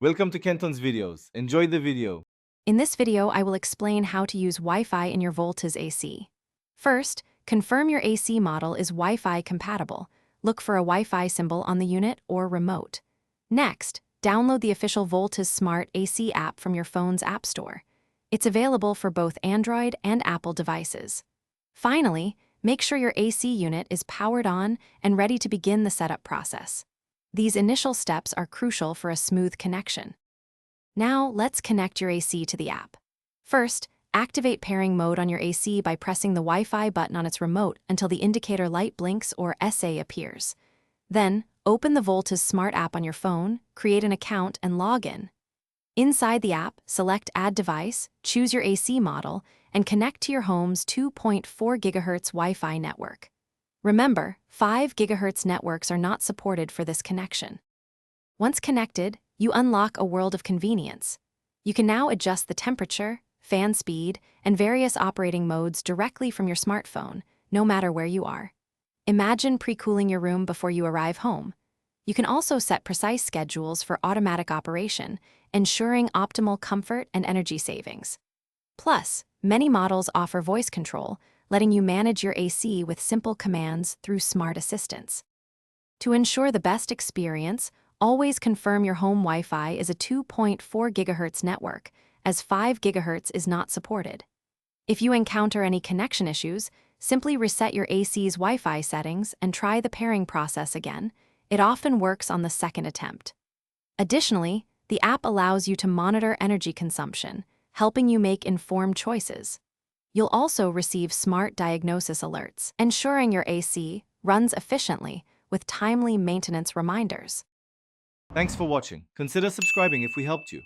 Welcome to Kenton's videos. Enjoy the video. In this video, I will explain how to use Wi-Fi in your Volta's AC. First, confirm your AC model is Wi-Fi compatible. Look for a Wi-Fi symbol on the unit or remote. Next, download the official Volta's Smart AC app from your phone's app store. It's available for both Android and Apple devices. Finally, make sure your AC unit is powered on and ready to begin the setup process. These initial steps are crucial for a smooth connection. Now, let's connect your AC to the app. First, activate pairing mode on your AC by pressing the Wi-Fi button on its remote until the indicator light blinks or SA appears. Then, open the Volta's Smart app on your phone, create an account, and log in. Inside the app, select Add Device, choose your AC model, and connect to your home's 2.4 GHz Wi-Fi network. Remember, 5 GHz networks are not supported for this connection. Once connected, you unlock a world of convenience. You can now adjust the temperature, fan speed, and various operating modes directly from your smartphone, no matter where you are. Imagine pre-cooling your room before you arrive home. You can also set precise schedules for automatic operation, ensuring optimal comfort and energy savings. Plus, many models offer voice control, letting you manage your AC with simple commands through smart assistants. To ensure the best experience, always confirm your home Wi-Fi is a 2.4 GHz network, as 5 GHz is not supported. If you encounter any connection issues, simply reset your AC's Wi-Fi settings and try the pairing process again. It often works on the second attempt. Additionally, the app allows you to monitor energy consumption, helping you make informed choices. You'll also receive smart diagnosis alerts, ensuring your AC runs efficiently with timely maintenance reminders. Thanks for watching. Consider subscribing if we helped you.